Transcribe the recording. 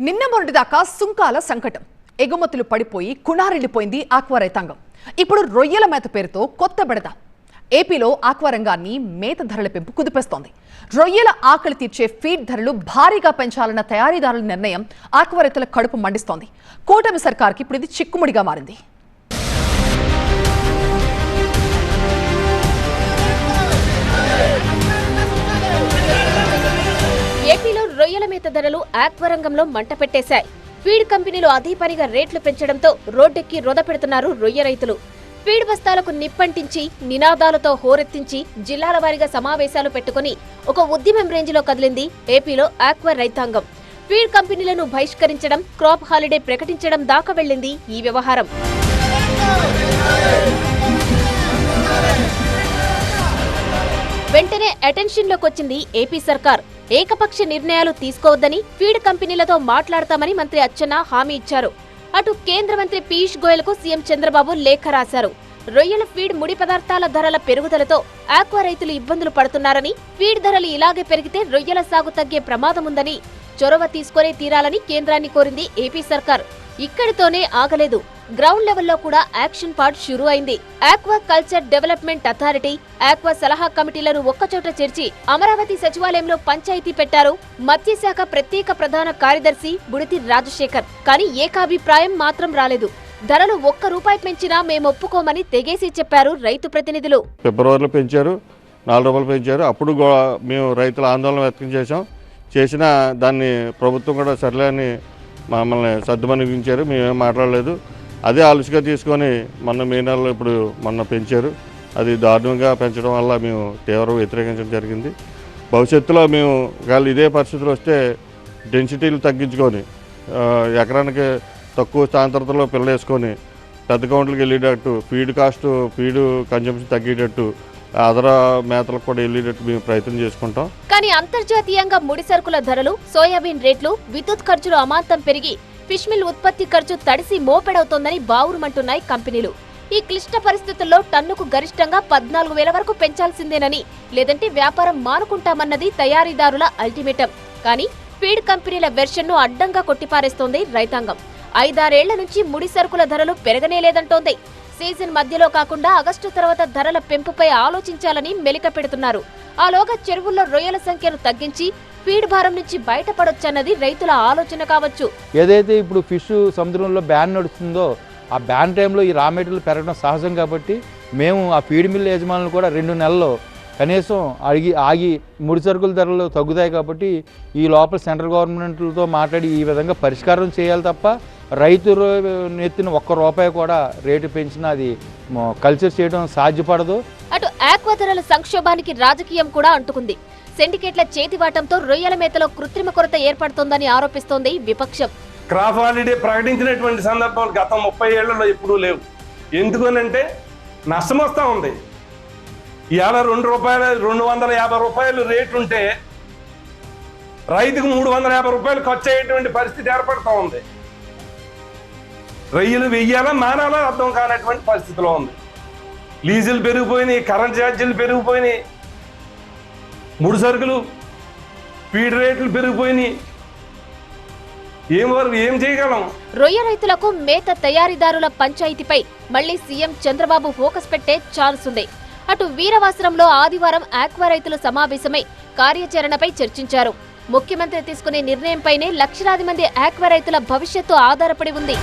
నిన్న మొన్నటిదాకా సుంకాల సంకటం, ఎగుమతులు పడిపోయి కుణారిల్లిపోయింది ఆక్వా రైతాంగం. ఇప్పుడు రొయ్యల మేత పేరుతో కొత్త బెడద. ఏపీలో ఆక్వా రంగాన్ని మేత ధరల పెంపు కుదిపేస్తోంది. రొయ్యల ఆకలి తీర్చే ఫీడ్ ధరలు భారీగా పెంచాలన్న తయారీదారుల నిర్ణయం ఆక్వా రైతుల కడుపు మండిస్తోంది. కూటమి సర్కార్కి ఇప్పుడు ఇది చిక్కుముడిగా మారింది. ఏపీలో రొయ్యల మేత ధరలు ఆక్వా రంగంలో మంట పెట్టేశాయి. ఫీడ్ కంపెనీలు అదే పనిగా రేట్లు పెంచడంతో రోడ్డెక్కి రొద పెడుతున్నారు రొయ్య రైతులు. ఫీడ్ బస్తాలకు నిప్పంటించి నినాదాలతో హోరెత్తించి జిల్లాల వారీగా సమావేశాలు పెట్టుకుని ఒక ఉద్యమం రేంజ్లో కదిలింది ఏపీలో ఆక్వా రైతాంగం. ఫీడ్ కంపెనీలను బహిష్కరించడం, క్రాప్ హాలిడే ప్రకటించడం దాకా వెళ్లింది ఈ వ్యవహారం. వెంటనే అటెన్షన్లోకి వచ్చింది ఏపీ సర్కార్. ఏకపక్ష నిర్ణయాలు తీసుకోవద్దని, ఫీడ్ కంపెనీలతో మాట్లాడతామని మంత్రి అచ్చెన్న హామీ ఇచ్చారు. అటు కేంద్ర మంత్రి పీయూష్ గోయల్ కు సీఎం చంద్రబాబు లేఖ రాశారు. రొయ్యల ఫీడ్ ముడి పదార్థాల ధరల పెరుగుదలతో ఆక్వా రైతులు ఇబ్బందులు పడుతున్నారని, ఫీడ్ ధరలు ఇలాగే పెరిగితే రొయ్యల సాగు తగ్గే ప్రమాదముందని, చొరవ తీసుకునే తీరాలని కేంద్రాన్ని కోరింది ఏపీ సర్కార్. ఇక్కడితోనే ఆగలేదు. గ్రౌండ్ లెవెల్లో కూడా యాక్షన్ పార్ట్ షురూ అయింది. Aqua culture development authority, aqua సలహా కమిటీలను ఒక్కచోట చేర్చి అమరావతి సచివాలయంలో పంచాయతీ పెట్టారు మత్స్యశాఖ ప్రత్యేక ప్రధాన కార్యదర్శి బుడితి రాజశేఖర్. కానీ ఏకాభిప్రాయం మాత్రం రాలేదు. ధరలు ₹1 పెంచినా మేమొప్పుకోమని తెగేసి చెప్పారు రైతు ప్రతినిధులు. ఫిబ్రవరిలో పెంచారు, ₹4 పెంచారు. అప్పుడు మేము రైతుల ఆందోళన వ్యక్తం చేసిన దాన్ని ప్రభుత్వం కూడా సర్లే అని మమ్మల్ని సర్దుమనిగించారు. మేమేం మాట్లాడలేదు. అదే ఆలోచనగా తీసుకొని మే నెలలో ఇప్పుడు పెంచారు. అది దారుణంగా పెంచడం వల్ల మేము తీవ్ర వ్యతిరేకించడం జరిగింది. భవిష్యత్తులో మేము ఒకవేళ ఇదే పరిస్థితులు వస్తే డెన్సిటీలు తగ్గించుకొని ఎకరానికి తక్కువ సాంద్రతలో పిల్లలేసుకొని పెద్ద కౌంట్లకు వెళ్ళేటట్టు, ఫీడ్ కన్జంప్షన్ తగ్గేటట్టు, అదర మేతలకు కూడా వెళ్ళేటట్టు మేము ప్రయత్నం చేసుకుంటాం. కానీ అంతర్జాతీయంగా ముడి సరుకుల ధరలు, సోయాబీన్ రేట్లు, విద్యుత్ ఖర్చులు అమాంతం పెరిగి ఫిష్ మిల్ ఉత్పత్తి ఖర్చు తడిసి మోపెడవుతోందని బావురుమంటున్నాయి కంపెనీలు. ఈ క్లిష్ట పరిస్థితుల్లో టన్నుకు గరిష్టంగా 14,000 వరకు పెంచాల్సిందేనని, లేదంటే వ్యాపారం మానుకుంటామన్నది తయారీదారుల అల్టిమేటం. కానీ ఫీడ్ కంపెనీల వెర్షన్ను అడ్డంగా కొట్టిపారేస్తోంది రైతాంగం. 5-6 ఏళ్ల నుంచి ముడి సరుకుల ధరలు పెరగనేలేదంటోంది. సీజన్ మధ్యలో కాకుండా ఆగస్టు తర్వాత ధరల పెంపుపై ఆలోచించాలని మెలిక పెడుతున్నారు. ఆలోగా చెరువుల్లో రొయ్యల సంఖ్యను తగ్గించి ఫీడ్ భారం నుంచి బయటపడొచ్చన్నది రైతుల ఆలోచన కావచ్చు. ఏదైతే ఇప్పుడు ఫిష్ సముద్రంలో బ్యాన్ నడుస్తుందో ఆ బ్యాన్ టైంలో ఈ రా మెటీరియల్ పెరగడం సహజం కాబట్టి మేము ఆ ఫీడ్ మిల్ యజమానులు కూడా 2 నెలల్లో కనీసం ఆగి ముడి సరుకుల ధరలు తగ్గుతాయి కాబట్టి ఈ లోపల సెంట్రల్ గవర్నమెంట్లతో మాట్లాడి ఈ విధంగా పరిష్కారం చేయాలి తప్ప రైతు ఎత్తిన ₹1 కూడా రేటు పెంచినా అది కల్చర్ చేయడం సాధ్యపడదు. అటు ఆక్వా ధరల సంక్షోభానికి రాజకీయం కూడా అంటుకుంది. సిండికేట్ల చేతివాటంతో రొయ్యల మేతలో కృత్రిమ కొరత ఏర్పడుతోందని ఆరోపిస్తోంది విపక్షం. క్రాప్ హాలిడే ప్రకటించినటువంటి సందర్భాలు గత 30 ఏళ్లలో ఎప్పుడూ లేవు. ఎందుకనంటే నష్టం వస్తూ ఉంది. ఇవాళ ₹250 రేటు ఉంటే రైతుకు ₹350 ఖర్చు అయ్యేటువంటి పరిస్థితి ఏర్పడుతూ ఉంది. రొయ్యలు వెయ్యాలా మానాలా అర్థం కానటువంటి పరిస్థితిలో ఉంది. లీజులు పెరిగిపోయినాయి, కరెంట్ ఛార్జీలు పెరిగిపోయినాయి, ముడి సరుకులు ఫీడ్ రేట్లు పెరిగిపోయినాయి. ఏం చేయగలం? రొయ్య రైతులకు మేత తయారీదారుల పంచాయతీపై మళ్లీ సీఎం చంద్రబాబు ఫోకస్ పెట్టే ఛాన్స్ ఉంది. అటు వీరవాసరంలో ఆదివారం ఆక్వా రైతుల సమావేశమై కార్యాచరణపై చర్చించారు. ముఖ్యమంత్రి తీసుకునే నిర్ణయంపైనే లక్షలాది మంది ఆక్వా రైతుల భవిష్యత్తు ఆధారపడి ఉంది.